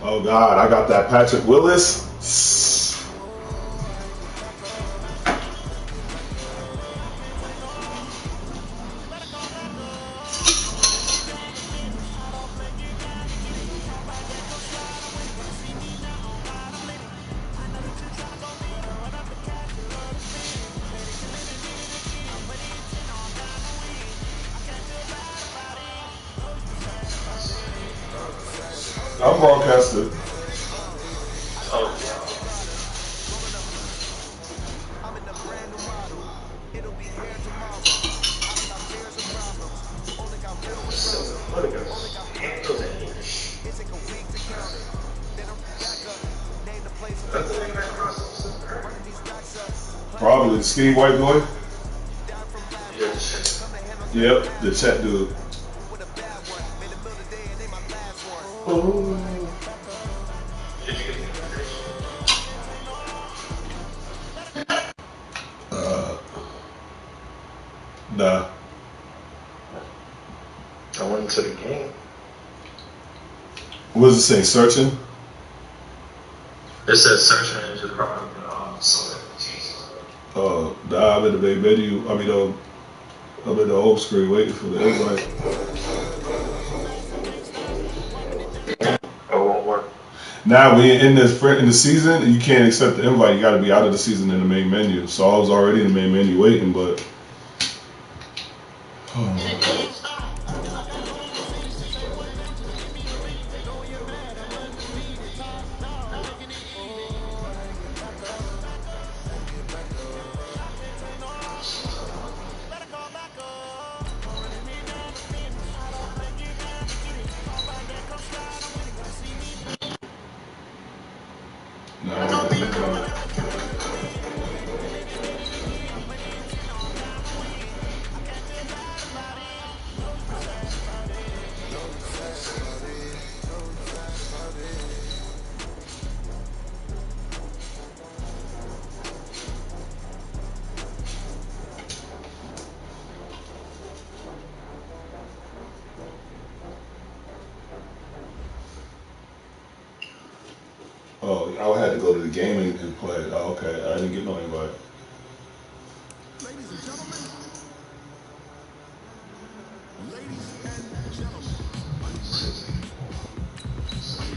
Oh God, I got that Patrick Willis. I'm broadcasted. Oh. Probably the skinny white boy. Yes. Yep, the Chet dude. Oh. Did you get the invitation? Nah. I went into the game. What does it say? Searching? It says searching into the property. Nah, I'm in the main menu. I'm in the home screen waiting for the invite. It won't work. Now, when you're in the season, you can't accept the invite. You got to be out of the season in the main menu. So I was already in the main menu waiting, but. Oh, I had to go to the game and play. Oh, okay. I didn't get no invite. Ladies and gentlemen. Ladies and gentlemen. Are you ready? Are you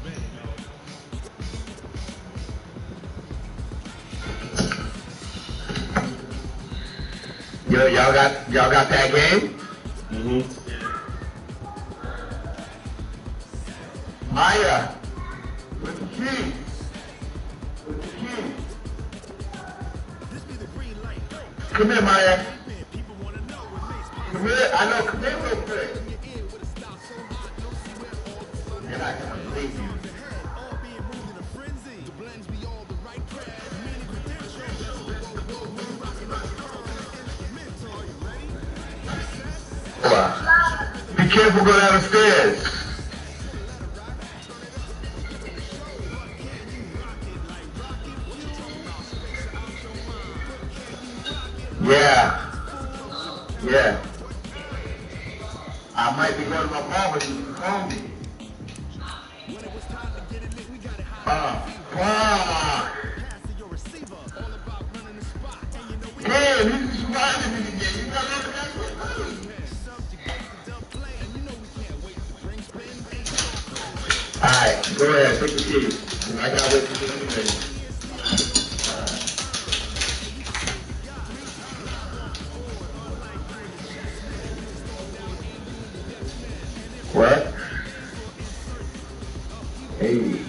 ready? Get ready. Yo, y'all got that game? Mm-hmm. Maya, with the key. With the key. This be the green light. Come here, Maya. People want to know what makes Come here. I know. Come here real quick. in your ear with a style so hot, no see where all the fun You're not gonna believe you. all being moved in a frenzy. The blends be all the right craft, many credentials. Are you ready? Hold on. Be careful, go down the stairs. Yeah. Yeah. I might be going to my mom, but you can call me. Fuck. Damn, you just reminded me again. You got to that Alright, go ahead, take the keys. I gotta wait for you to be What? Hey.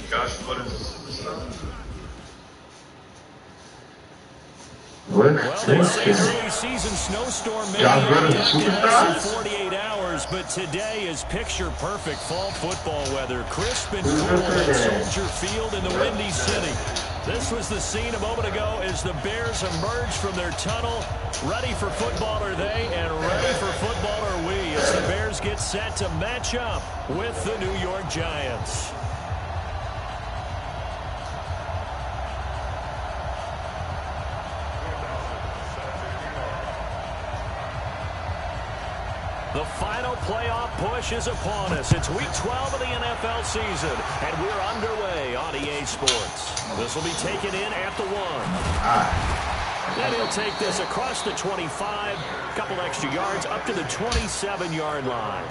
Gosh, what is this? What? Well, they say early season snowstorm may John Gordon, be superstars? 48 hours, but today is picture-perfect fall football weather. Crisp and cool at Soldier Field in the Windy City. This was the scene a moment ago as the Bears emerged from their tunnel. Ready for football are they, and ready for football are we, as the Bears get set to match up with the New York Giants. The final playoff push is upon us. It's week 12 of the NFL season, and we're underway on EA Sports. This will be taken in at the 1. Then he'll take this across the 25, a couple extra yards up to the 27-yard line.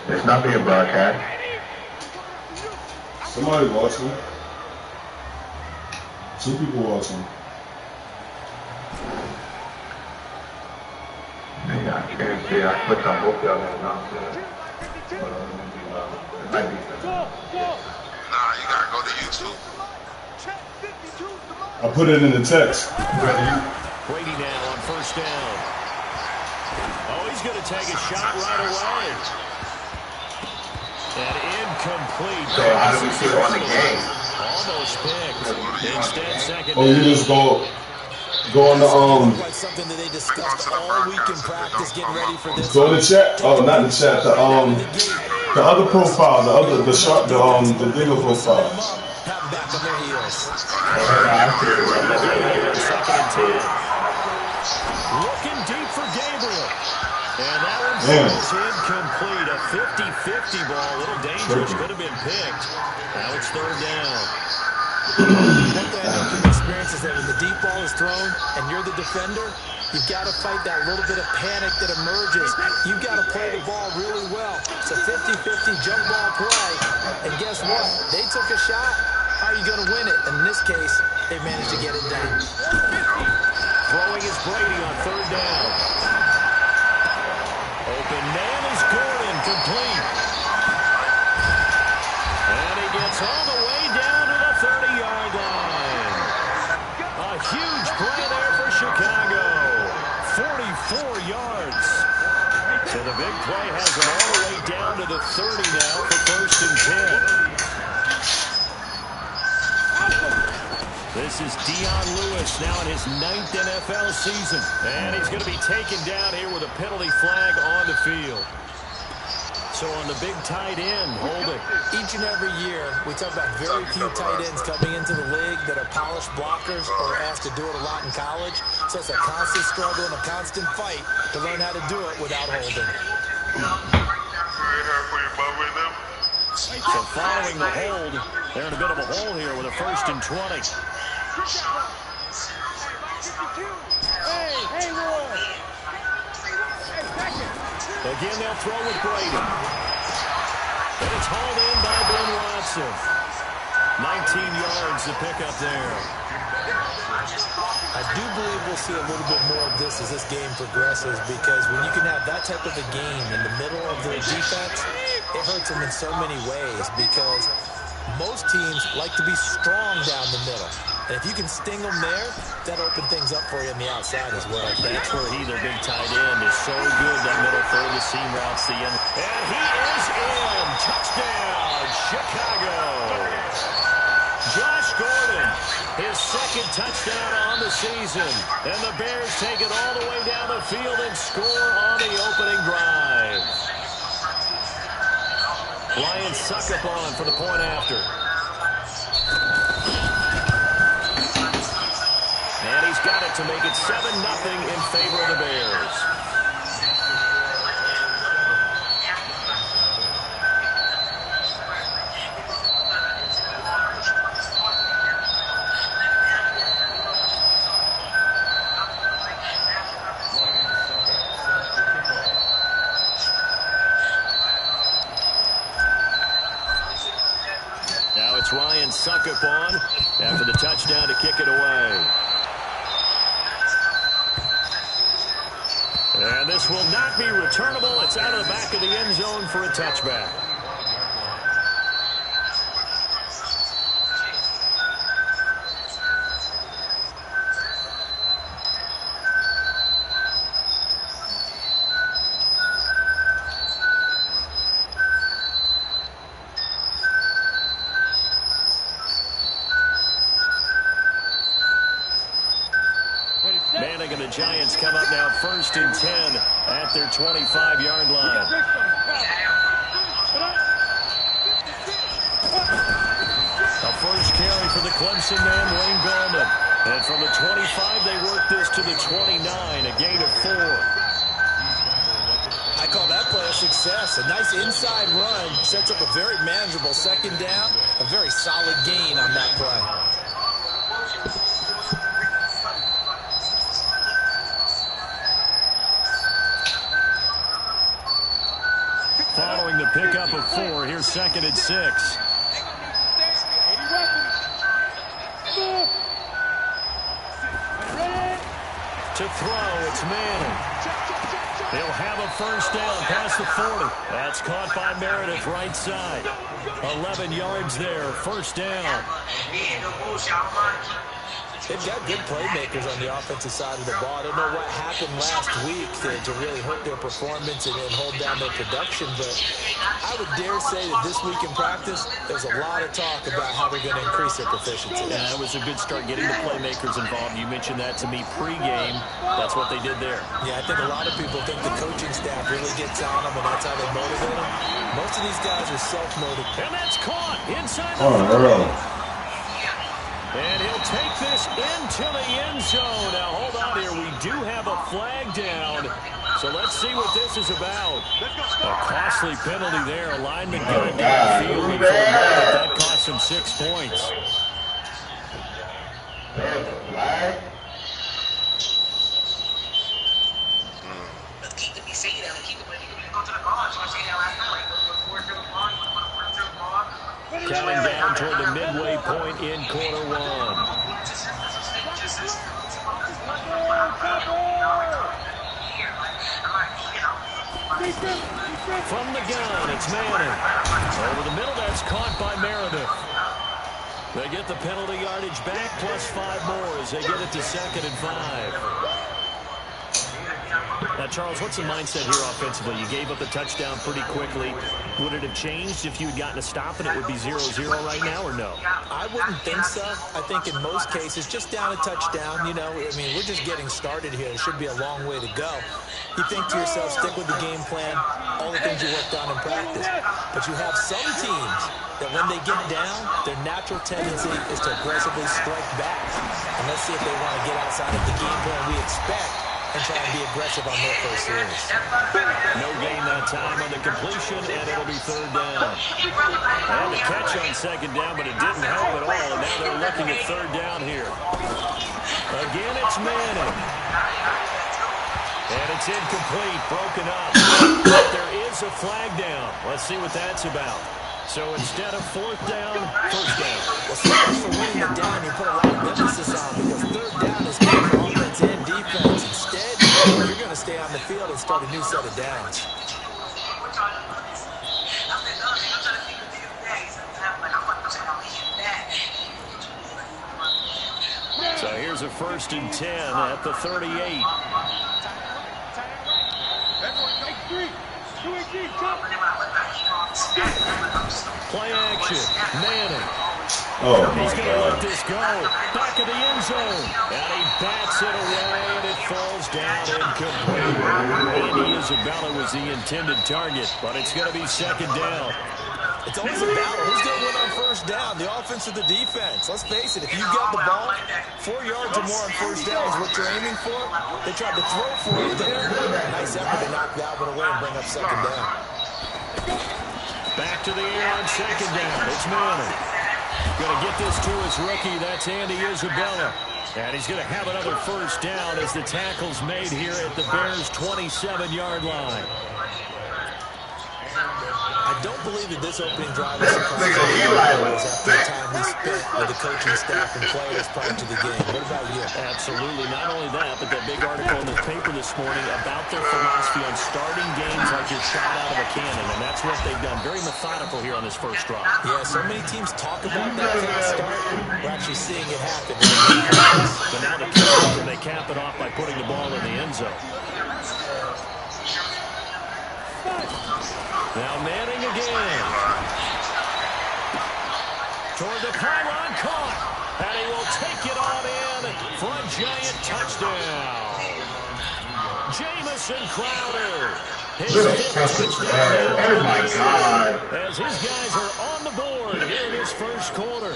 It's not being broadcast. Somebody watching. 2 people watching. Yeah, I can't see. I clicked on both of y'all and not it might be. Nah, you gotta go to YouTube. I put it in the text. Brady now on first down. Oh, he's going to take a shot right away. And incomplete. So how do we see it on the game? Almost picked. Instead, second Oh, you just go on the Like something that they discussed all week in practice, getting ready for this. go to the chat. Oh, not the chat. The other profile, the bigger profiles. Have back on their heels. Second and 10. Looking deep for Gabriel. And that one is incomplete. A 50-50 ball. A little dangerous. Could have been picked. Now it's third down. One thing I know from experience is that when the deep ball is thrown and you're the defender, you've got to fight that little bit of panic that emerges. You've got to play the ball really well. It's a 50-50 jump ball play. And guess what? They took a shot. How are you going to win it? And in this case, they managed to get it done. Throwing is Brady on third down. Open man is Gordon, complete. And he gets all the way down to the 30-yard line. A huge play there for Chicago. 44 yards. So the big play has him all the way down to the 30 now for first and 10. This is Dion Lewis now in his 9th NFL season. And he's going to be taken down here with a penalty flag on the field. So on the big tight end, holding. Each and every year, we talk about very few tight ends coming into the league that are polished blockers or asked to do it a lot in college. So it's a constant struggle and a constant fight to learn how to do it without holding. So following the hold, they're in a bit of a hole here with a first and 20. Again, they'll throw with Brady. And it's hauled in by Ben Watson. 19 yards to pick up there. I do believe we'll see a little bit more of this as this game progresses, because when you can have that type of a game in the middle of their defense, it hurts them in so many ways, because most teams like to be strong down the middle. And if you can sting them there, that'll open things up for you on the outside as well. That's where he, their big tight end, is so good, that middle third, the seam routes the end. And he is in. Touchdown, Chicago. Josh Gordon, his second touchdown on the season. And the Bears take it all the way down the field and score on the opening drive. Lions suck up on for the point after. And he's got it to make it 7-0 in favor of the Bears. Now it's Ryan Succop after the touchdown to kick it away. And this will not be returnable. It's out of the back of the end zone for a touchback. Manning and the Giants come up now first and 10 at their 25-yard line. for the Clemson man, Wayne Gallman. And from the 25, they work this to the 29, a gain of 4. I call that play a success. A nice inside run sets up a very manageable second down. A very solid gain on that play. Following the pickup of 4, here's 2nd and 6. To throw, it's Manning. He'll have a first down past the 40. That's caught by Meredith, right side. 11 yards there, first down. They've got good playmakers on the offensive side of the ball. I don't know what happened last week to really hurt their performance and hold down their production, but I would dare say that this week in practice, there's a lot of talk about how they're going to increase their proficiency. Yeah, it was a good start getting the playmakers involved. You mentioned that to me pregame. That's what they did there. Yeah, I think a lot of people think the coaching staff really gets on them, and that's how they motivate them. Most of these guys are self-motivated. And that's caught inside the 30. And he'll take this into the end zone. Now, hold on here. We do have a flag down. So let's see what this is about. A costly penalty there. A lineman going downfield. That cost him 6 points. Counting down toward the midway point in quarter 1. From the gun, it's Manning. Over the middle, that's caught by Meredith. They get the penalty yardage back, plus 5 more as they get it to 2nd and 5. Now, Charles, what's the mindset here offensively? You gave up the touchdown pretty quickly. Would it have changed if you had gotten a stop and it would be 0-0 right now, or no? I wouldn't think so. I think in most cases, just down a touchdown, you know, I mean, we're just getting started here. It should be a long way to go. You think to yourself, stick with the game plan, all the things you worked on in practice. But you have some teams that when they get down, their natural tendency is to aggressively strike back. And let's see if they want to get outside of the game plan we expect and try and be aggressive on their first series. No gain that time on the completion, and it'll be 3rd down. And the catch on 2nd down, but it didn't help at all. And now they're looking at 3rd down here. Again, it's Manning. And it's incomplete, broken up. But there is a flag down. Let's see what that's about. So instead of 4th down, 1st down. Well, so much for winning the down, you put a lot of emphasis on, because 3rd down is good for offense and defense. Instead, you're going to stay on the field and start a new set of downs. So here's a 1st and 10 at the 38. Play action. Manning. He's going to let this go. Back of the end zone. And he bats it away, and it falls down incomplete. Andy Isabella was the intended target, but it's going to be 2nd down. It's always a battle. Who's going to win on 1st down, the offense or the defense? Let's face it, if you got the ball, 4 yards or more on 1st down is what you're aiming for. They tried to throw for it there. Nice effort to knock that one away and bring up 2nd down. Back to the air on 2nd down. It's Manning. Going to get this to his rookie. That's Andy Isabella. And he's going to have another 1st down as the tackle's made here at the Bears' 27-yard line. I don't believe that this opening drive is after the time we spent with the coaching staff and players prior to the game. What about you? Absolutely. Not only that, but that big article in the paper this morning about their philosophy on starting games like you're shot out of a cannon, and that's what they've done. Very methodical here on this first drive. Yeah, so many teams talk about that fast start. We're actually seeing it happen. But now the kick, and they cap it off by putting the ball in the end zone. Now Manning again. Toward the pylon, caught. And he will take it on in for a giant touchdown. Jamison Crowder. His fifth touchdown. Oh, my God. As his guys are on the board here in his first quarter.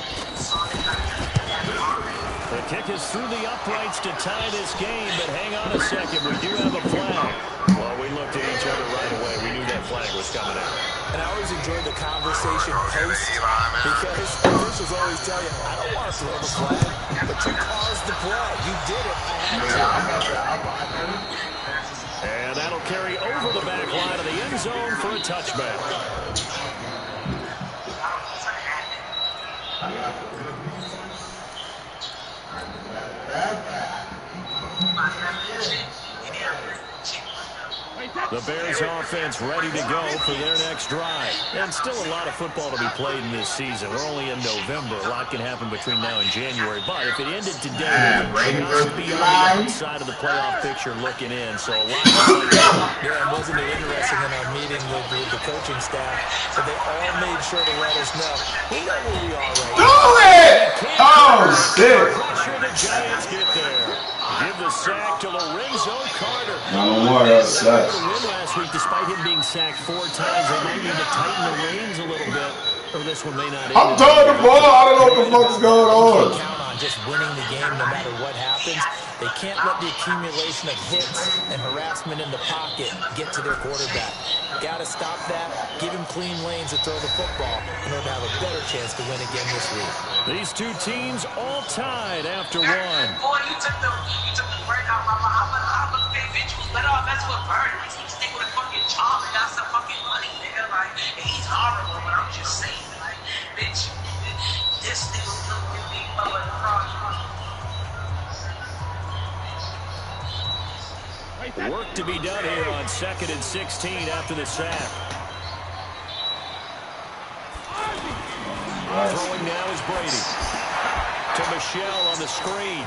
Kick is through the uprights to tie this game, but hang on a second. We do have a flag. Well, we looked at each other right away. We knew that flag was coming out. And I always enjoyed the conversation post because officials always tell you, I don't want to throw the flag, but you caused the play. You did it. I had to. And that'll carry over the back line of the end zone for a touchback. The Bears offense ready to go for their next drive. And still a lot of football to be played in this season. We're only in November. A lot can happen between now and January. But if it ended today, it must be on the outside of the playoff picture looking in. So a lot to play. Yeah, wasn't it interesting in our meeting with the coaching staff? So they all made sure to let us know. We know where we are right now. Do it! Oh, shit. Pressure the Giants get there. Give the sack to Lorenzo Carter. No more, that's sacked. Win last week, despite him being sacked 4 times. They might need to tighten the reins a little bit, or this one may not end. I'm throwing the ball. I don't know what the fuck's going on. Count on just winning the game no matter what happens. They can't let the accumulation of hits and harassment in the pocket get to their quarterback. Got to stop that. Give him clean lanes to throw the football in order to have a better chance to win again this week. These two teams all tied after one. Boy, you took the word out my mouth. I'm gonna pay visuals. Better off mess with Bird. At least he stick with a fucking job and got some fucking money, nigga. Like, he's horrible, but I'm just saying, like, bitch, this nigga look at me, mother fraud. Work to be done here on 2nd and 16 after the sack. Throwing now is Brady. To Michelle on the screen.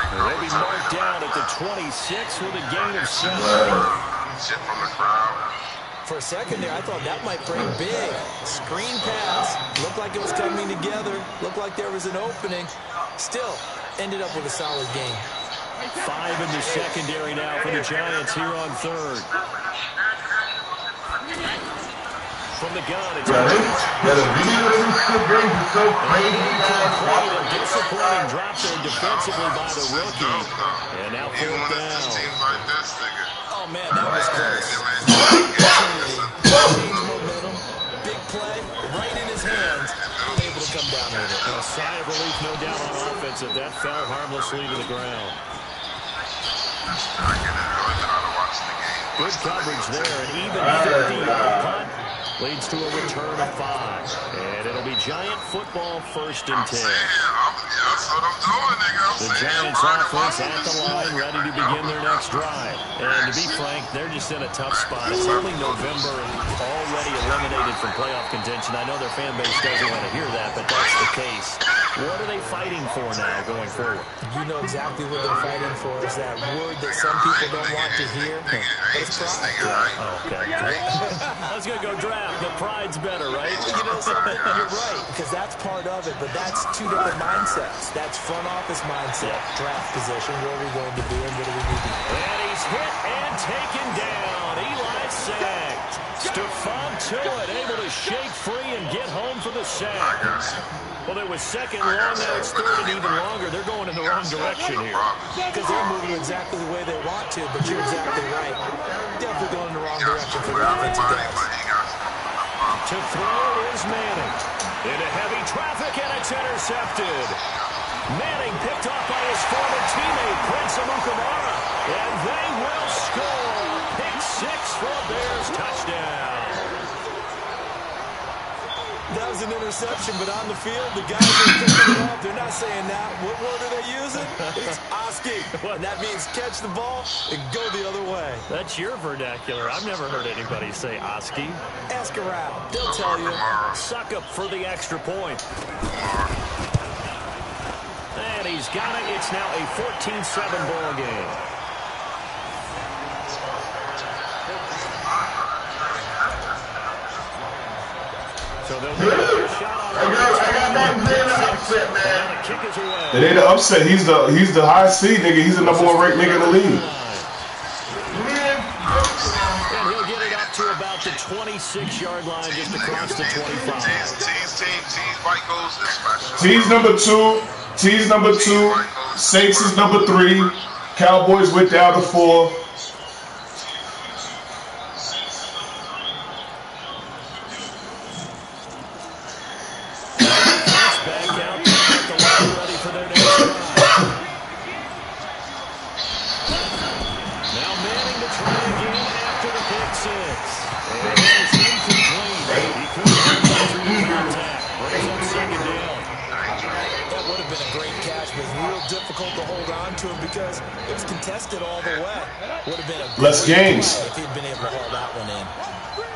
They'll be marked down at the 26 with a gain of 7. Shit from the crowd. For a second there, I thought that might break big. Screen pass. Looked like it was coming together. Looked like there was an opening. Still, ended up with a solid game. 5 in the secondary now for the Giants here on 3rd. From the gun, it's The video of these two games is so crazy. a disappointing drop there defensively by the rookie. And now 4th Even when it's down. just teams like this, nigga. Oh, man, that was close. Momentum, big play, right in his hands. Able to come down with it. A sigh of relief, no doubt, on offense that that fell harmlessly to the ground. I get enjoyment out of watching the game. Good coverage there, an even 50-yard punt leads to a return of 5. And it'll be Giant football 1st and 10. That's what I'm doing, nigga. The Giants offense at the line, ready to begin their next drive. And to be frank, they're just in a tough spot. It's only November and already eliminated from playoff contention. I know their fan base doesn't want to hear that, but that's the case. What are they fighting for now going forward? You know exactly what they're fighting for. Is that word that some people don't want to hear? But it's pride. Okay. I was going to go draft, but pride's better, right? You know something? You're right, because that's part of it, but that's 2 different mindsets. That's front office mindset, draft position, where are we going to be and what do we need to do? And he's hit and taken down. Eli sacked. Stephon Tuitt able to shake free and get home for the sack. Well, it was 2nd long, now it's 3rd and even longer. They're going in the wrong direction here. Because they're moving exactly the way they want to, but you're exactly right. Definitely going in the wrong direction for the offensive guys. To throw is Manning. Into heavy traffic, and it's intercepted. Manning picked off by his former teammate, Prince Amukamara. And they will score. Pick 6 for a Bears touchdown. That was an interception, but on the field, the guys are picking it up. They're not saying that. What word are they using? It's Oski. And that means catch the ball and go the other way. That's your vernacular. I've never heard anybody say Oski. Ask around. They'll tell you. Suck up for the extra point. And he's got it. It's now a 14-7 ball game. So they'll get a shot on upset, man. the kick is away. It ain't an upset. He's the high seed nigga. He's the #1 ranked nigga in the league. And he'll get it up to about the 26-yard line, just across the 25. Teams, White goes is special. T's #2, T's number 2. Saints is number 3. Cowboys went down to 4. Because it was contested all the way. Would have been a less games if he'd been able to hold that one in.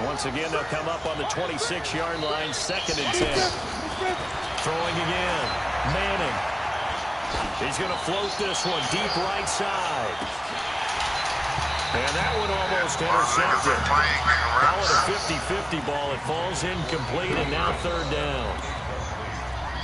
Once again, they'll come up on the 26-yard line, 2nd and 10. Throwing again. Manning. He's going to float this one deep right side. And that one almost intercepted. Call it a 50-50 ball. It falls incomplete, and now 3rd down.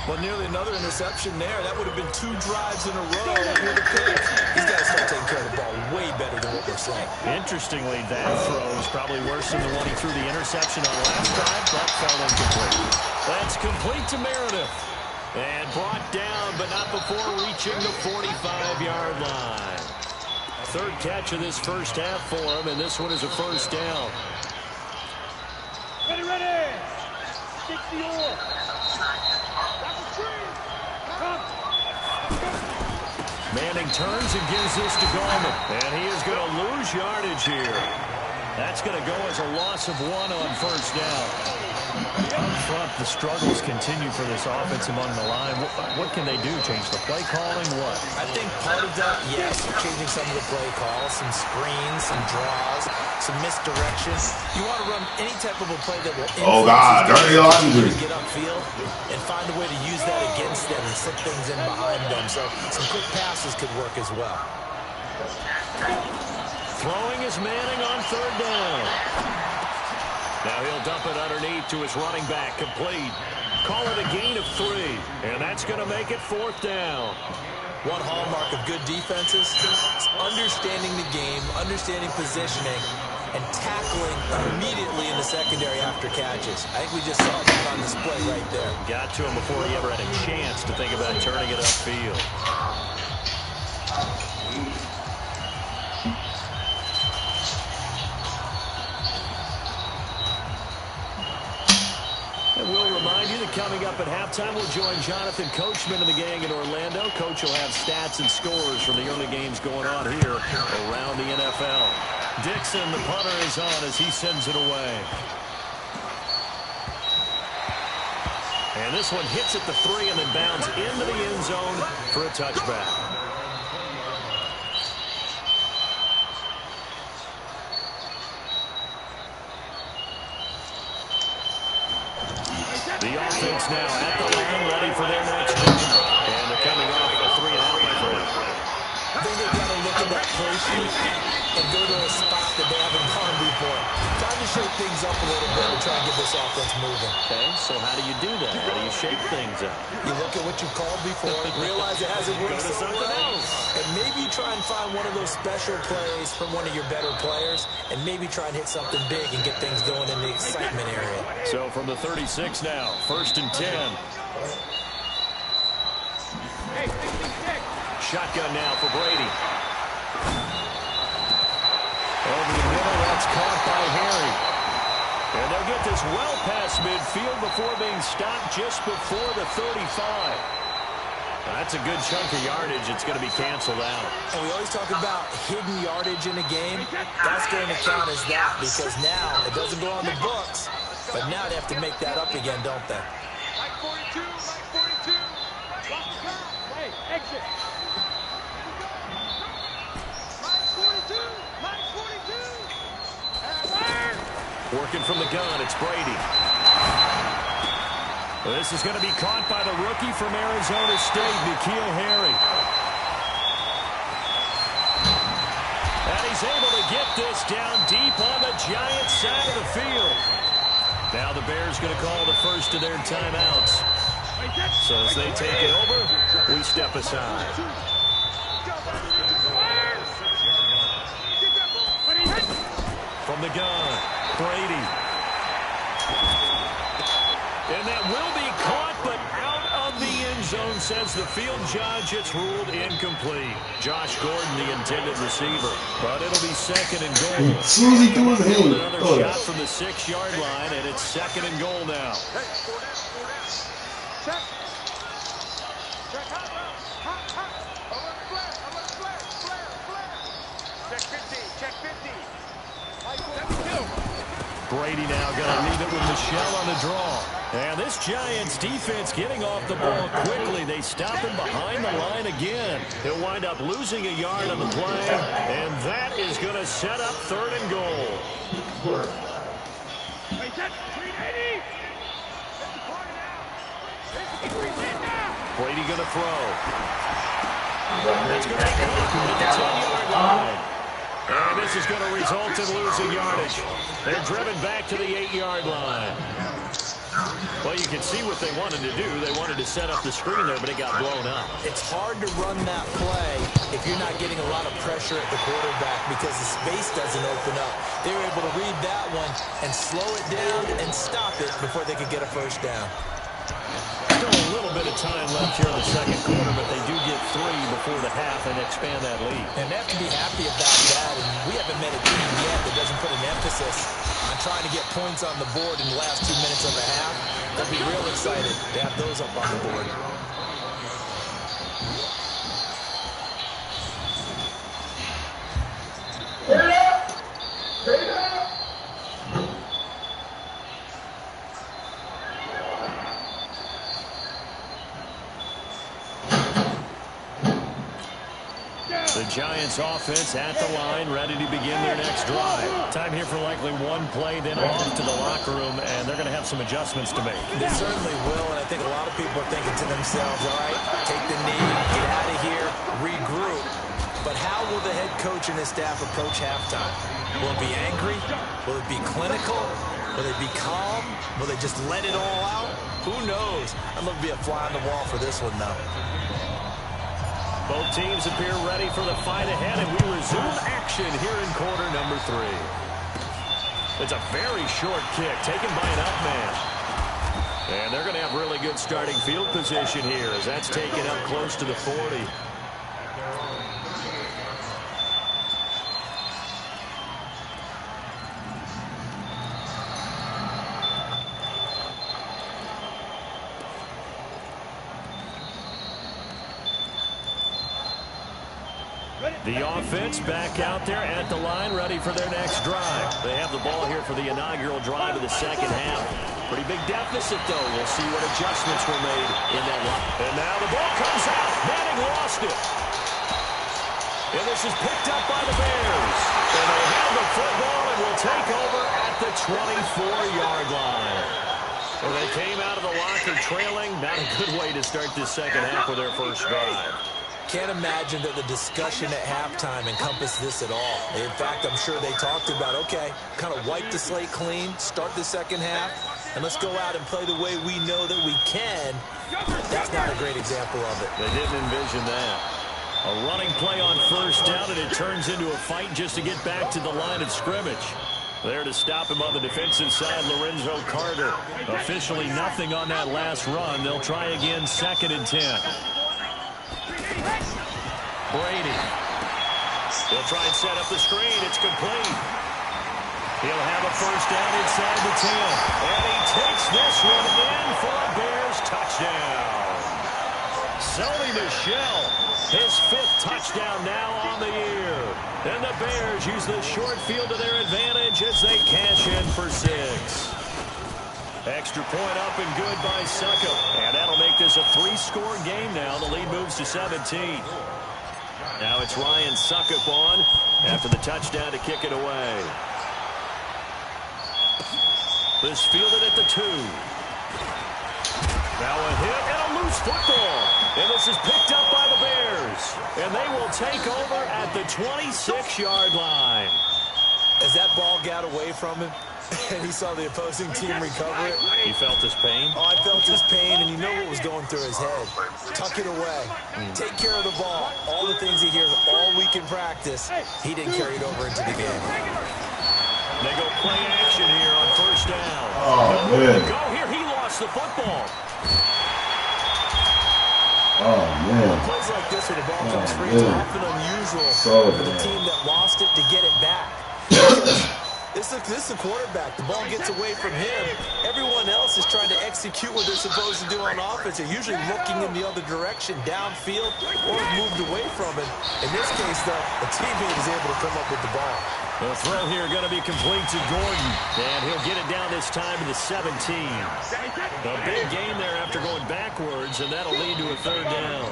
Well, nearly another interception there. That would have been 2 drives in a row with a pick. He's got to start taking care of the ball way better than what we're saying. Interestingly, that throw is probably worse than the one he threw the interception on last time, but fell incomplete. That's complete to Meredith. And brought down, but not before reaching the 45-yard line. 3rd catch of this first half for him, and this one is a 1st down. Ready, ready. 60-yard. Manning turns and gives this to Gallman. And he is going to lose yardage here. That's going to go as a loss of 1 on 1st down. Up front, the struggles continue for this offense among the line. What can they do? Change the play calling? What? I think part of that, yes, changing some of the play calls, some screens, some draws, some misdirections. You want to run any type of a play that will get upfield and find a way to use that against them and slip things in behind them. So some quick passes could work as well. Throwing is Manning on 3rd down. Now he'll dump it underneath to his running back, complete. Call it a gain of 3, and that's going to make it 4th down. One hallmark of good defenses is understanding the game, understanding positioning, and tackling immediately in the secondary after catches. I think we just saw that on display right there. Got to him before he ever had a chance to think about turning it upfield. And we'll remind you that coming up at halftime, we'll join Jonathan Coachman and the gang in Orlando. Coach will have stats and scores from the early games going on here around the NFL. Dixon, the punter, is on as he sends it away. And this one hits at the 3 and then bounds into the end zone for a touchback. The offense now at the line, ready for their next drive. And they're coming off a 3-and-out, my friend. I think they've got to look at that play sheet and go to a spot that they haven't gone before. Time to shake things up a little bit and try and get this offense moving. Okay, so how do you do that? How do you shake things up? You look at what you called before, realize it hasn't worked so well, and maybe try and find one of those special plays from one of your better players, and maybe try and hit something big and get things going in the excitement area. So from the 36 now, 1st and 10. Shotgun now for Brady. Over the middle, that's caught by Harry. And they'll get this well past midfield before being stopped just before the 35. That's a good chunk of yardage. It's going to be canceled out. And we always talk about hidden yardage in a game. That's going to count as that because now it doesn't go on the books, but now they have to make that up again, don't they? Mike 42, Mike 42. Drop the pass. Hey, exit. Mike 42, Mike 42. Working from the gun, it's Brady. This is going to be caught by the rookie from Arizona State, N'Keal Harry. And he's able to get this down deep on the Giants side of the field. Now the Bears going to call the first of their timeouts. So as they take it over, we step aside. From the gun, Brady. And that will be caught, but out of the end zone says the field judge, it's ruled incomplete. Josh Gordon, the intended receiver. But it'll be second and goal. As soon as he threw his hand, Another shot from the 6-yard line, and it's second and goal now. Brady now going to leave it with Michelle on the draw. And this Giants defense getting off the ball quickly. They stop him behind the line again. He'll wind up losing a yard on the play. And that is going to set up third and goal. Brady going to throw. That's going to come at the 10-yard line. And this is going to result in losing yardage. They're driven back to the 8-yard line. Well, you can see what they wanted to do. They wanted to set up the screen there, but it got blown up. It's hard to run that play if you're not getting a lot of pressure at the quarterback because the space doesn't open up. They were able to read that one and slow it down and stop it before they could get a first down. Still a little bit of time left here in the second quarter, but they do get 3 before the half and expand that lead. And they have to be happy about that. And we haven't met a team yet that doesn't put an emphasis on trying to get points on the board in the last 2 minutes of the half. They'll be real excited to have those up on the board. The Giants offense at the line, ready to begin their next drive. Time here for likely one play, then off to the locker room, and they're going to have some adjustments to make. They certainly will, and I think a lot of people are thinking to themselves, all right, take the knee, get out of here, regroup. But how will the head coach and his staff approach halftime? Will it be angry? Will it be clinical? Will they be calm? Will they just let it all out? Who knows? I'm going to be a fly on the wall for this one, though. Both teams appear ready for the fight ahead, and we resume action here in quarter number 3. It's a very short kick taken by an up man. And they're going to have really good starting field position here as that's taken up close to the 40. The offense back out there at the line, ready for their next drive. They have the ball here for the inaugural drive of the second half. Pretty big deficit, though. We'll see what adjustments were made in that line. And now the ball comes out. Manning lost it. And this is picked up by the Bears. And they have the football and will take over at the 24-yard line. And they came out of the locker trailing. Not a good way to start this second half with their first drive. Can't imagine that the discussion at halftime encompassed this at all. In fact, I'm sure they talked about, okay, kind of wipe the slate clean, start the second half, and let's go out and play the way we know that we can. That's not a great example of it. They didn't envision that. A running play on first down, and it turns into a fight just to get back to the line of scrimmage. There to stop him on the defensive side, Lorenzo Carter. Officially nothing on that last run. They'll try again, 2nd and 10. Brady. He'll try and set up the screen. It's complete. He'll have a first down inside the 10. And he takes this one in for a Bears touchdown. Sony Michel, his 5th touchdown now on the year. And the Bears use the short field to their advantage as they cash in for 6. Extra point up and good by Suckup. And that'll make this a 3-score game now. The lead moves to 17. Now it's Ryan Suckup on after the touchdown to kick it away. This fielded at the 2. Now a hit and a loose football. And this is picked up by the Bears. And they will take over at the 26-yard line. As that ball got away from him, and he saw the opposing team recover it. You felt his pain? Oh, I felt his pain, and you know what was going through his head. Tuck it away. Take care of the ball. All the things he hears all week in practice, he didn't carry it over into the game. They go play action here on first down. Oh, man. Go here. He lost the football. Oh, man. Plays like this when the ball comes free, it's often unusual for the team that lost it to get it back. This is a quarterback. The ball gets away from him. Everyone else is trying to execute what they're supposed to do on offense. They're usually looking in the other direction, downfield, or moved away from it. In this case, though, the teammate is able to come up with the ball. The throw here going to be complete to Gordon, and he'll get it down this time to the 17. A big gain there after going backwards, and that'll lead to a third down.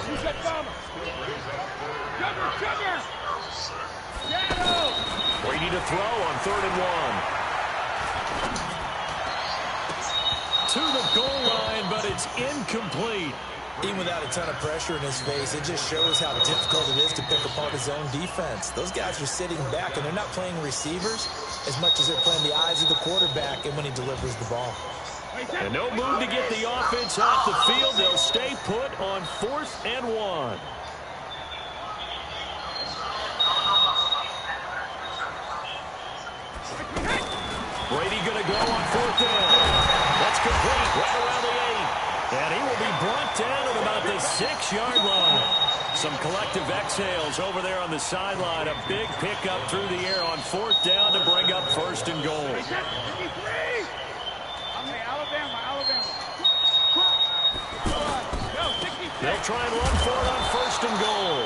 Brady to throw on 3rd and 1. To the goal line, but it's incomplete. Even without a ton of pressure in his face, it just shows how difficult it is to pick apart his own defense. Those guys are sitting back, and they're not playing receivers as much as they're playing the eyes of the quarterback and when he delivers the ball. And no move to get the offense off the field. They'll stay put on 4th and 1. Brady going to go on 4th down. That's complete right around the 8. And he will be brought down at about the 6-yard line. Some collective exhales over there on the sideline. A big pickup through the air on 4th down to bring up 1st and goal. They'll try and run for it on 1st and goal.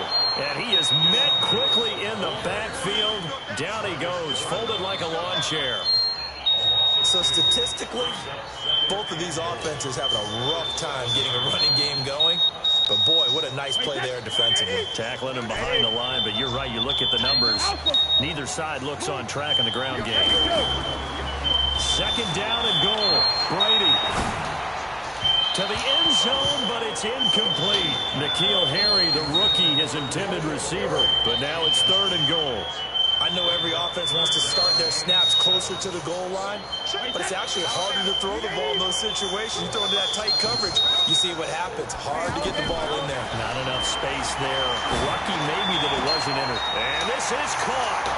And he is met quickly in the backfield. Down he goes, folded like a lawn chair. So statistically, both of these offenses having a rough time getting a running game going. But boy, what a nice play there defensively. Tackling him behind the line, but you're right, you look at the numbers. Neither side looks on track in the ground game. 2nd down and goal. Brady to the end zone, but it's incomplete. N'Keal Harry, the rookie, his intended receiver. But now it's 3rd and goal. I know every offense wants to start their snaps closer to the goal line, but it's actually harder to throw the ball in those situations. You throw into that tight coverage, you see what happens. Hard to get the ball in there. Not enough space there. Lucky maybe that it wasn't entered. And this is caught.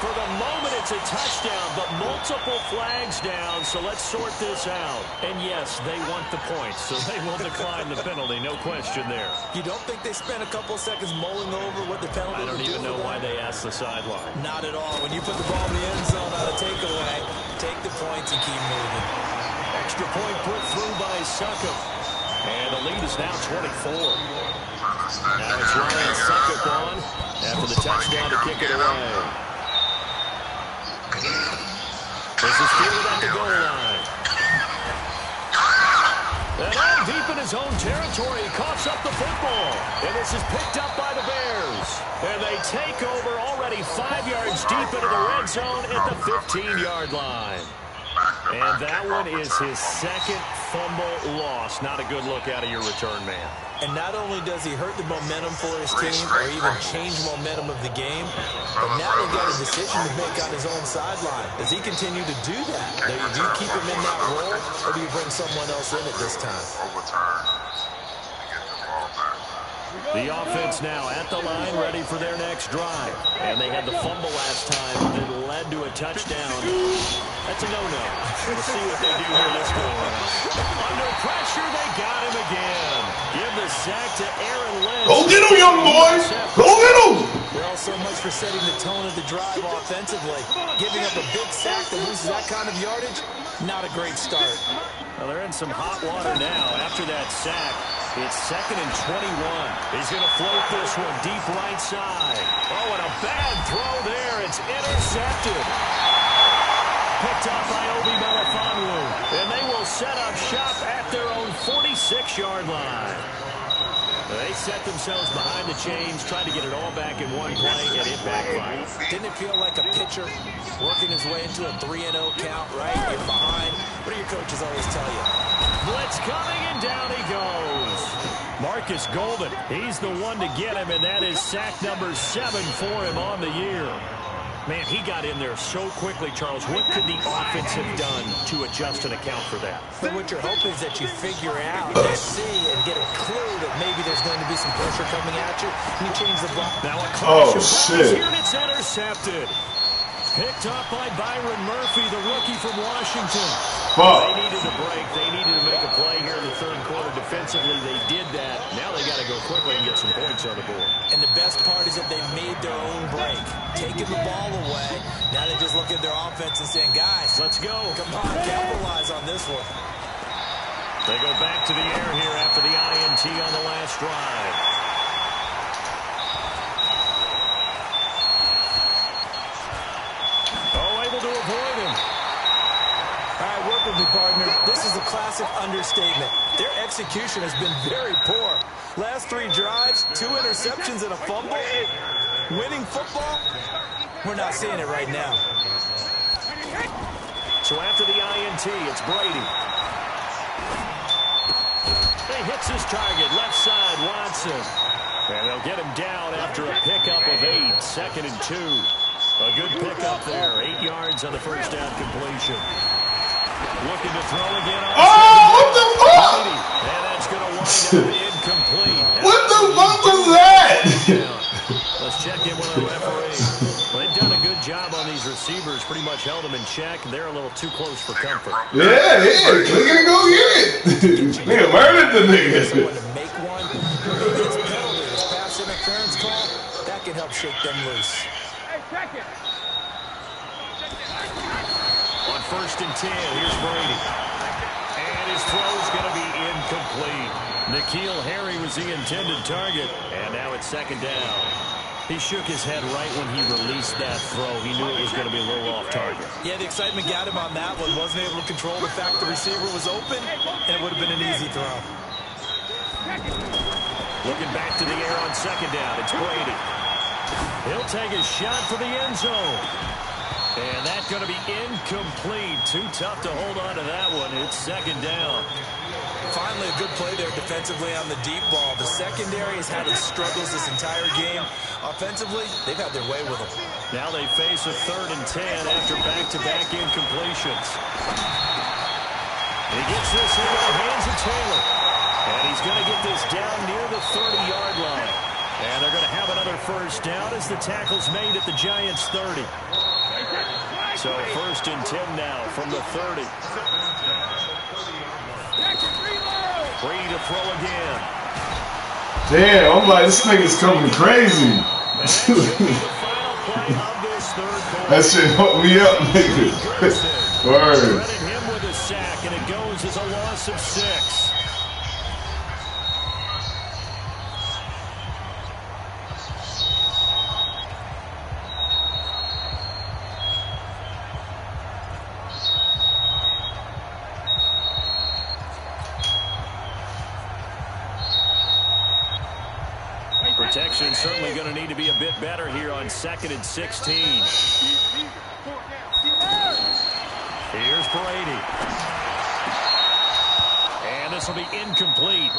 For the moment, it's a touchdown, but multiple flags down, so let's sort this out. And yes, they want the points, so they will decline the penalty, no question there. You don't think they spent a couple seconds mulling over what the penalty I don't even know why they asked the sideline. Not at all. When you put the ball in the end zone on a takeaway, take the points and keep moving. Extra point put through by Succop. And the lead is now 24. Now it's Ryan Succop on after the touchdown to kick it away. This is fielded at the goal line. And all deep in his own territory, he coughs up the football. And this is picked up by the Bears. And they take over already 5 yards deep into the red zone at the 15-yard line. And that one is his 2nd fumble loss. Not a good look out of your return man. And not only does he hurt the momentum for his team or even change momentum of the game, but now they've got a decision to make on his own sideline. Does he continue to do that? Do you keep him in that role, or do you bring someone else in at this time? The offense now at the line, ready for their next drive. And they had the fumble last time that led to a touchdown. That's a no-no. We'll see what they do here this time. Under pressure, they got him again. Give the sack to Aaron Lynch. Go get him, young boys. Go get him. Well, so much for setting the tone of the drive offensively. Giving up a big sack that loses that kind of yardage, not a great start. Well, they're in some hot water now after that sack. It's 2nd and 21. He's going to float this one deep right side. Oh, and a bad throw there. It's intercepted. Picked up by Obi Melifonwu. And they will set up shop at their own 46-yard line. They set themselves behind the chains, tried to get it all back in one play, and it backfired. Didn't it feel like a pitcher working his way into a 3-0 count, right? You're behind. What do your coaches always tell you? Blitz coming, and down he goes. Marcus Golden, he's the one to get him, and that is sack number 7 for him on the year. Man, he got in there so quickly, Charles. What could the offense have done to adjust and account for that? But what you're hoping is that you figure out, you see, and get a clue that maybe there's going to be some pressure coming at you, and you change the block. Now a clash of balls here, and it's intercepted. Picked up by Byron Murphy, the rookie from Washington. fuck. They needed a break. They needed to make a play here in the third quarter. Defensively, they did that. Now they got to go quickly and get some points on the board. And the best part is that they made their own break. Taking the ball away. Now they just look at their offense and saying, guys, let's go. Come on, capitalize on this one. They go back to the air here after the INT on the last drive. Oh, able to avoid him. All right, work with me, partner. This is a classic understatement. Their execution has been very poor. Last 3 drives, 2 interceptions and a fumble. Winning football? We're not seeing it right now. So after the INT, it's Brady. He hits his target, left side, Watson. And they'll get him down after a pickup of 8, 2nd and 2. A good pickup there, 8 yards on the first down completion. Looking to throw again. What the fuck? And that's going to wind up incomplete. What the fuck was that? Let's check in with the referee. Well, they've done a good job on these receivers. Pretty much held them in check. They're a little too close for comfort. Yeah. Look at go get it. Nigga murdered the nigga. Someone to make one. Maybe it's penalty. This pass interference call, that can help shake them loose. On 1st and 10, here's Brady. And his throw's going to be incomplete. N'Keal Harry was the intended target. And now it's 2nd down. He shook his head right when he released that throw. He knew it was going to be a little off target. Yeah, the excitement got him on that one. Wasn't able to control the fact the receiver was open, and it would have been an easy throw. Looking back to the air on 2nd down, it's Brady. He'll take a shot for the end zone. And that's going to be incomplete. Too tough to hold on to that one. It's 2nd down. Finally, a good play there defensively on the deep ball. The secondary has had its struggles this entire game. Offensively, they've had their way with them. Now they face a 3rd and 10 after back-to-back incompletions. He gets this into the hands of Taylor. And he's going to get this down near the 30-yard line. And they're going to have another first down as the tackle's made at the Giants' 30. So 1st and 10 now from the 30. Free to throw again. Damn, I'm like, this nigga's coming crazy. That shit hooked me up, nigga. Word. Credit him with a sack, and it goes as a loss of 6. Protection certainly going to need to be a bit better here on 2nd and 16. Here's Brady. And this will be incomplete.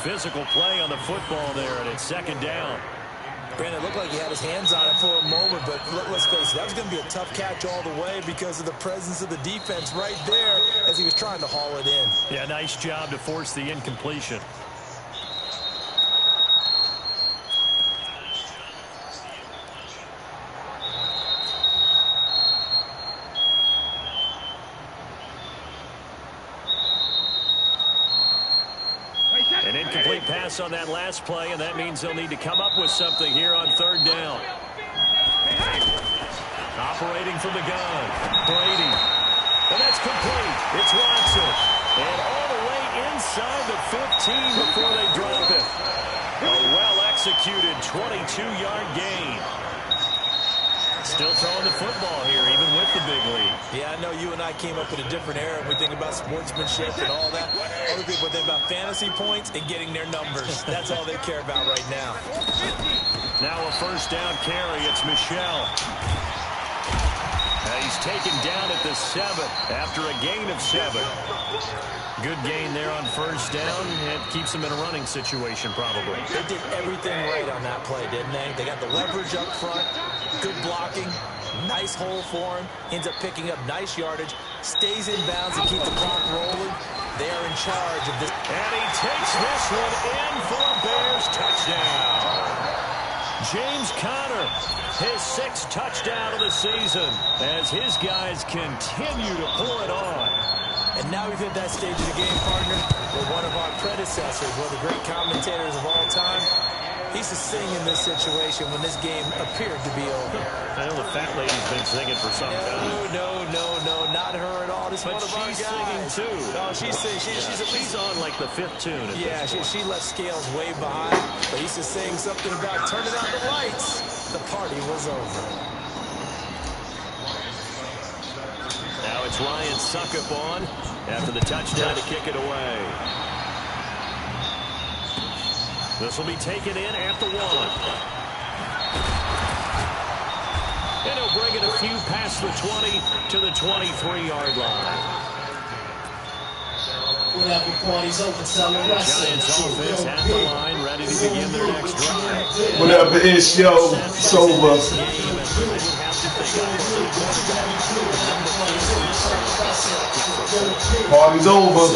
Physical play on the football there, and it's 2nd down. Brandon, it looked like he had his hands on it for a moment, but let's face it, that was going to be a tough catch all the way because of the presence of the defense right there as he was trying to haul it in. Yeah, nice job to force the incompletion. An incomplete pass on that last play, and that means they'll need to come up with something here on 3rd down. Operating from the gun, Brady. And that's complete. It's Watson. And all the way inside the 15 before they drop it. A well-executed 22-yard gain. Still throwing the football here, even with the big lead. Yeah, I know you and I came up in a different era. We think about sportsmanship and all that. Other people think about fantasy points and getting their numbers. That's all they care about right now. Now a 1st down carry. It's Michel. He's taken down at the 7 after a gain of 7. Good gain there on 1st down. It keeps them in a running situation, probably. They did everything right on that play, didn't they? They got the leverage up front, good blocking, nice hole for him, ends up picking up nice yardage, stays in bounds and keep the clock rolling. They are in charge of this. And he takes this one in for a Bears touchdown. James Conner, his 6th touchdown of the season as his guys continue to pour it on. And now we've hit that stage of the game, partner, where one of our predecessors, one of the great commentators of all time, he used to sing in this situation when this game appeared to be over. I know the fat lady's been singing for some time. No, not her at all. This is one of our guys. She's singing too. No, she's singing. She's on like the 5th tune. Yeah, she left Scales way behind. But he used to sing something about turning out the lights. The party was over. Now it's Ryan Suckup on after the touchdown to kick it away. This will be taken in at the 1. And he'll bring it a few past the 20 to the 23-yard line. Whatever party's open, Giants offense at the line, ready to begin their next drive. Whatever is, yo, it's over. Party's over.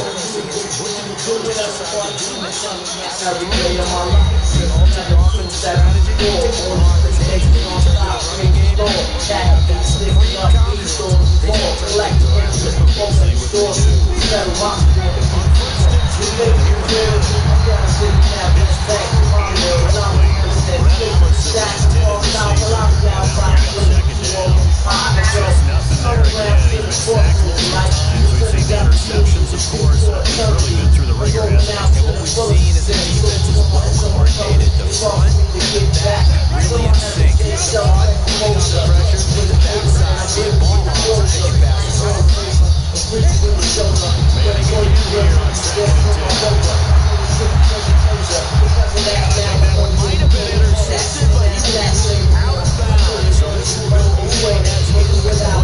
Interceptions, of course. He's really been through the ringer. And what we've seen is that defense is well coordinated. The front, the back, really in sync. The front, putting on the pressure. The backside, the ball hawks, taking passes off. Manning again here on 2nd and 10. That one might have been intercepted, but he was outbound. So this will go away as he is complete.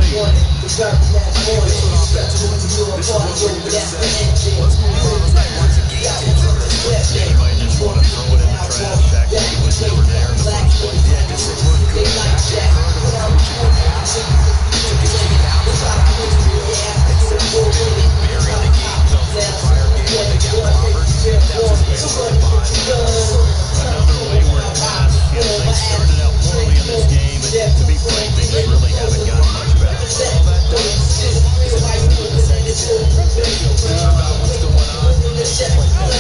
This is what we just said. Let's move on. Let's not watch the game. You might just want to throw it in the trash. Fact that he was never there in the first place. Yeah, just say we're good. You've heard of a coach in the past. Took his team outside of his field and successfully buried the game from the prior game when they got clobbered. That was his way to buy. Another wayward pass. You know, things started out poorly in this game, and to be frank, things really haven't gotten much better. All that does is improve the second half. They feel better about what's going on, and they play better.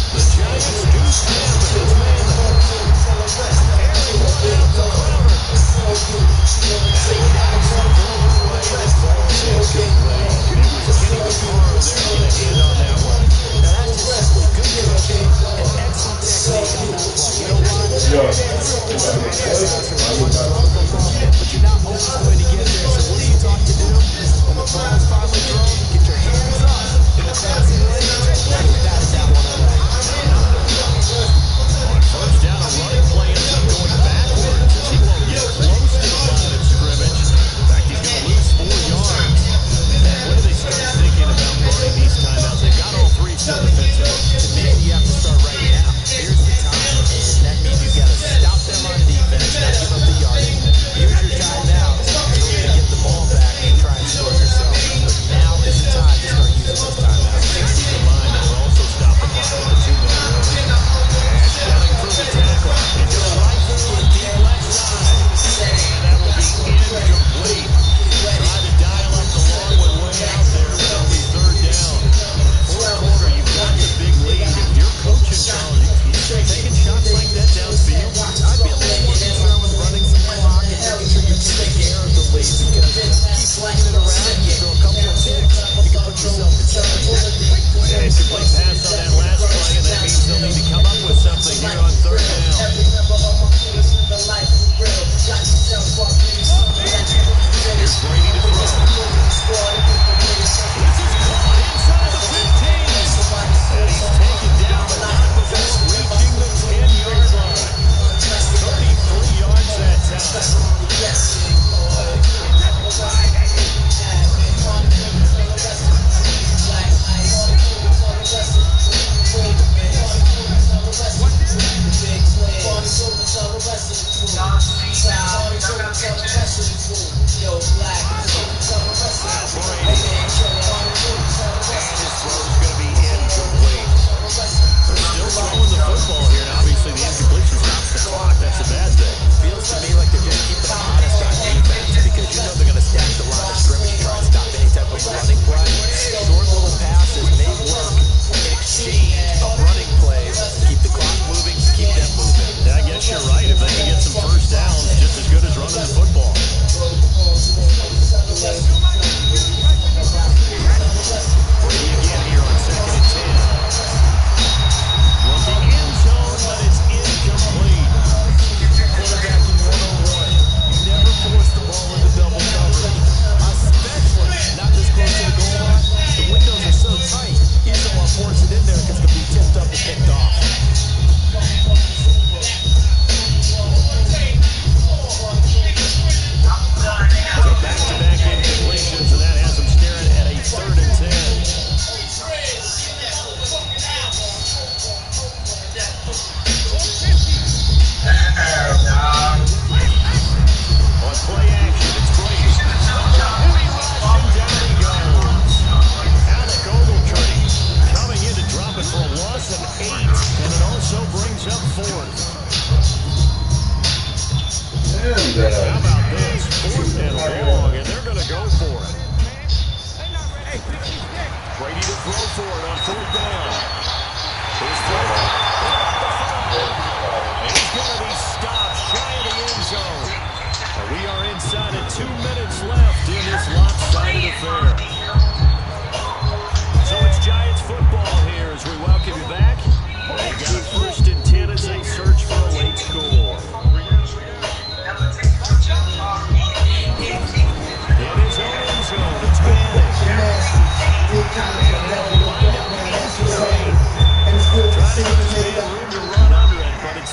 The Giants do stand with this man. Harry White to cover. It was Kenny Vaccaro there getting a hand on that one. Now that's just simply good coaching and excellent technique on that play. You know what? But you're not always going to get there. So what are you taught to do? When the ball's finally thrown, get your hands up in the passing lane. That's that one away. On first down, a running play ends up going backwards as he won't get close to the line of scrimmage. In fact, he's going to lose 4 yards. When do they start thinking about burning these timeouts? They've got all 3 set defensively. To me, you have to start right now. Here's the time. And that means you've got to stop them on defense, not give up the yardage. Here's your timeout. You're going to get the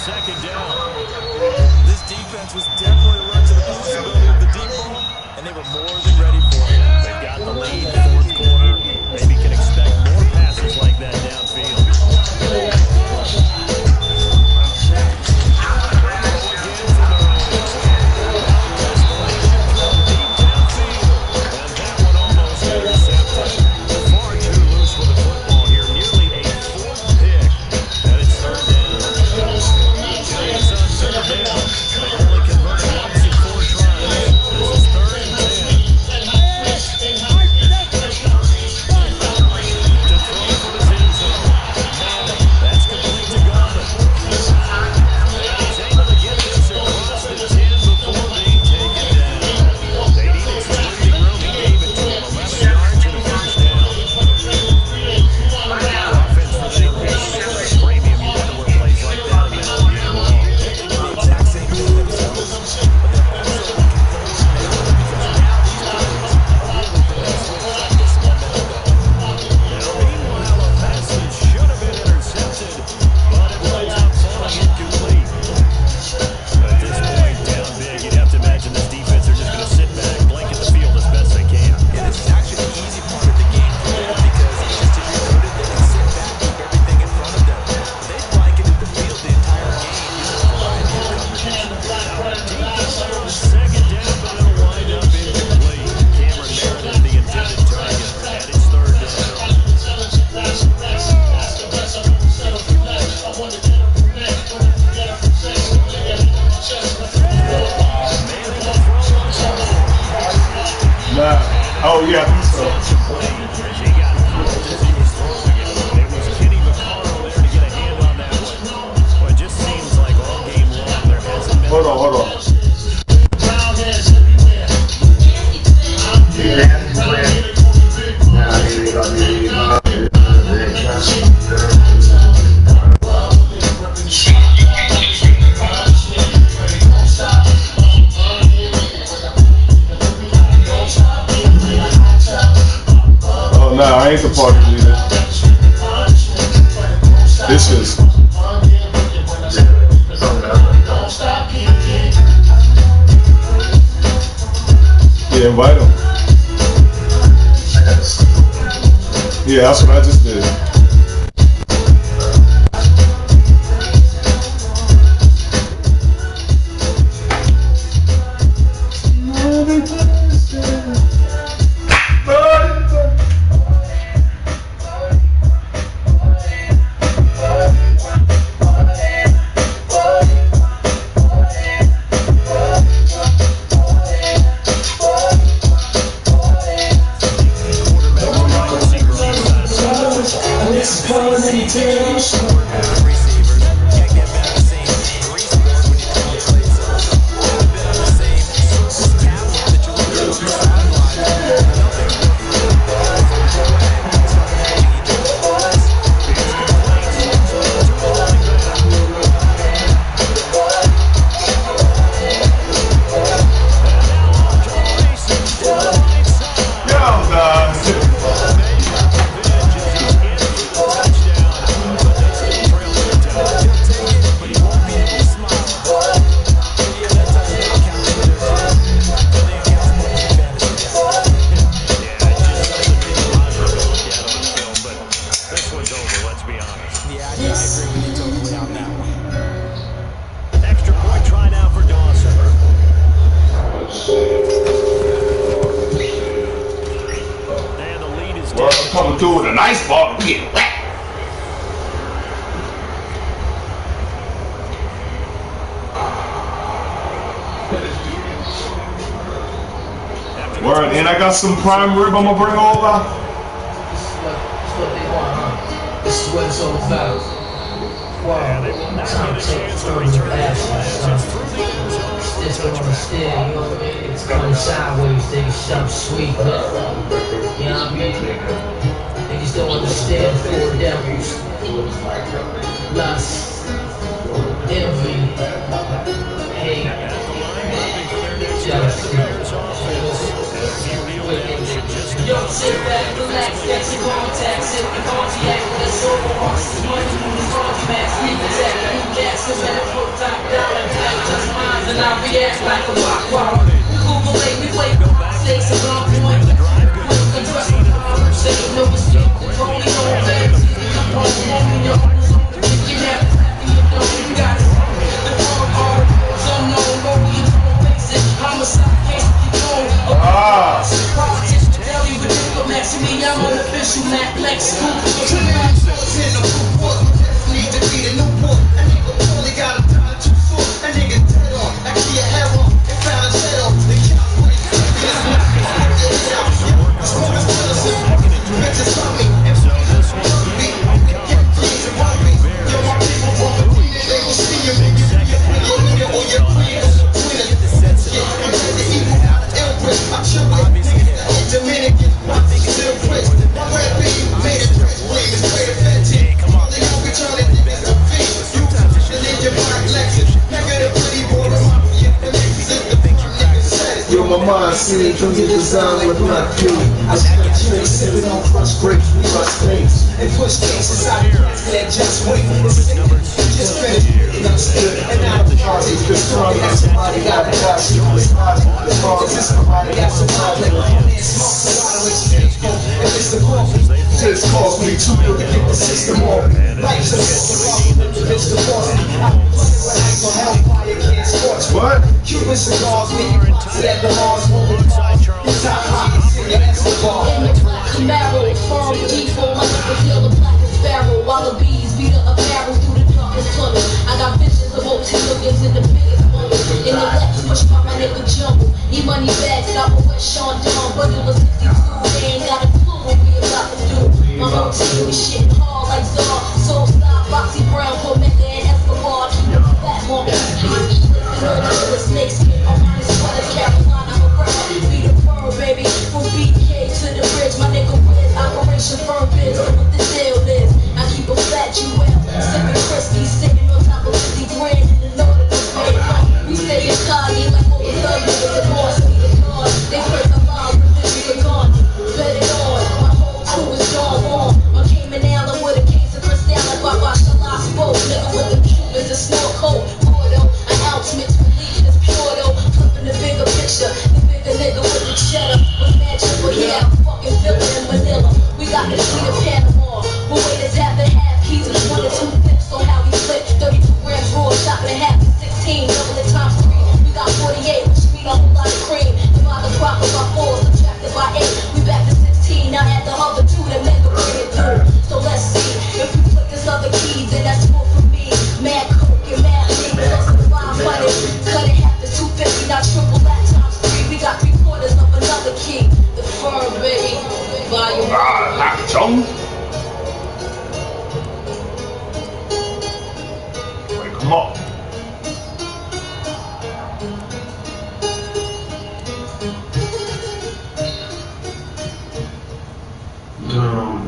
second down. This defense was definitely alert to the possibility of the deep ball, and they were more than ready for it. They've got the lead, fourth quarter. Maybe can expect more passes like that downfield. Oh, yeah, I think so. Hold on. Nah, I ain't the party leader. This is. Yeah, invite him. Yeah, that's what I just did. Coming through with a nice ball to get wet. Word, and I got some prime rib I'm gonna bring over. This is what they want, huh? This is what it's all about. Wow, time to take the stories of passion. This don't understand, you know what I mean? It's coming sideways, they something sweet, man. You know what I mean? They just don't understand four devils. Lust, envy, hate, jealousy. Yo, sit back, relax, get your contact, sip the cognac with a sober heart. Money, who's on your mask, leave it at, who gas, So when I put top dollar, I touch mine and I react like a rock wall. Google late, we play stakes and long point. We dress with conversation, no escape. Only no offense. Come on, homie, your owners on the pick you never. You got it. The wrong articles unknown, go you don't face it. Homicide case, keep going. Politics, tell you with diplomats. Me, I'm an official Mac Lex. In the Newport, need to be the Newport. A nigga only got a dollar too short. A nigga dead on, like he a hero. They found his head off. The cops put his head out. Smoke his medicine. Bitches love me. And friends love me. Get jeans and love me. Yo, my people want to be there. They gon' see you. Make you be a queen or your queen. Yeah, I'm the evil out of Elbridge. I'm chill with niggas that ain't Dominican. My niggas still rich. My red beam made it rich. Breathe is great effect. Yo, my mind seen from your design with my view. I spent years sipping on crushed grapes, we rush grapes, and push cases out of plants that just wait. Just finished, and I'm still, and now the party. The strong that somebody got a dash. It's hard that somebody got somebody. Smoke a lot of exchange, and it's the coffee. Just cost me $2 million to get the system off. Life's a it's the boss. I'm running on hellfire, can't scorch. What? Cuban cigars, when you party at the Mars, won't be far. You top pockets in your Escobar. In the black Camaro, firm default, my nigga feel the black and sparrow. While the bees beat the apparel through the darkest tunnel. I got visions of multi-millions in the biggest bundle. In the left, push by my nigga Jumble. E-money bags, got my West Sean Dawn. Bundle of 62, they ain't got a clue what we about to do. My whole team is shitting hard like Zar. Soul Style, Foxy Brown, for Mecca and Escobar. Keep the fat mark. The snakes get on my sweater, Carolina, I'm a brown. Be the firm, baby. From BK to the bridge, my nigga Wiz. Operation Firm Biz, what the deal is. I keep a fat Jewel, sipping crispy, sitting on top of 50 grand in the nautical grade. We stay in Cali like all the thug niggas that boss me the card. They press a bomb, provision gone. Bet it on, my whole crew is gone on. I came in Allen with a case of Cristal like Baba Shala spoke. Nigga with the Cubans, a snow coat. Bordeaux, an ounce mixed with lead, it's pure though. Flipping the bigger picture, the bigger nigga with the cheddar. Was mad triple, yeah, I'm fucking villain in Manila. We got the fleet of Panama. But wait, it's half and half. Keys with 1 and 2 flips on how we flip. 32 grams raw, chopping in half to 16. Double it times 3. We got 48, which mean a whole lot of cream. Divide the profit by 4, subtracted by 8. We back to 16. Now add the other 2 that make it bring it through. So let's see if we flip this other key, then that's more for me. Mad coke and mad lean, plus the 500. Cut it half to 250, now triple that times 3. We got 3/4 of another key. The firm, baby. Volume. Come on.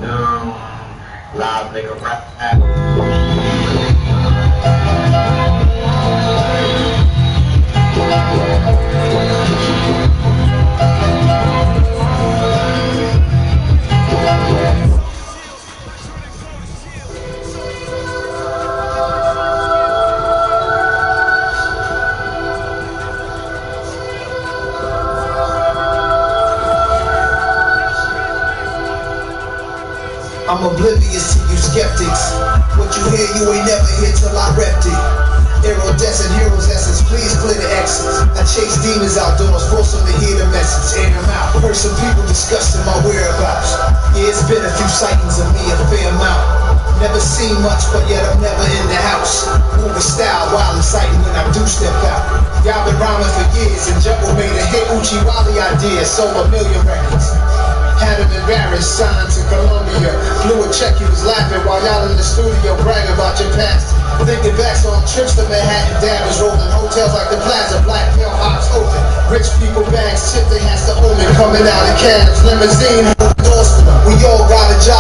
No. Live nigga rap. I'm oblivious to you skeptics. What you hear, you ain't never hear till I repped it. Iridescent heroes essence, please clear the exits. I chase demons outdoors, force them to hear the message, air them out. Heard some people discussing my whereabouts. Yeah, it's been a few sightings of me, a fair amount. Never seen much, but yet I'm never in the house. Moving style, wild and exciting when I do step out. Y'all been rhyming for years, and Jungle made a hit Uchi Wally idea, sold 1 million records. Had him embarrassed, signed to Columbia. Blew a check, he was laughing while y'all in the studio bragging about your past. Thinking back on trips to Manhattan, dad was rolling hotels like the Plaza, black pill hops open. Rich people bags tipped, they has to own it. Coming out of cabs, limousine, doors for them. We all got a job.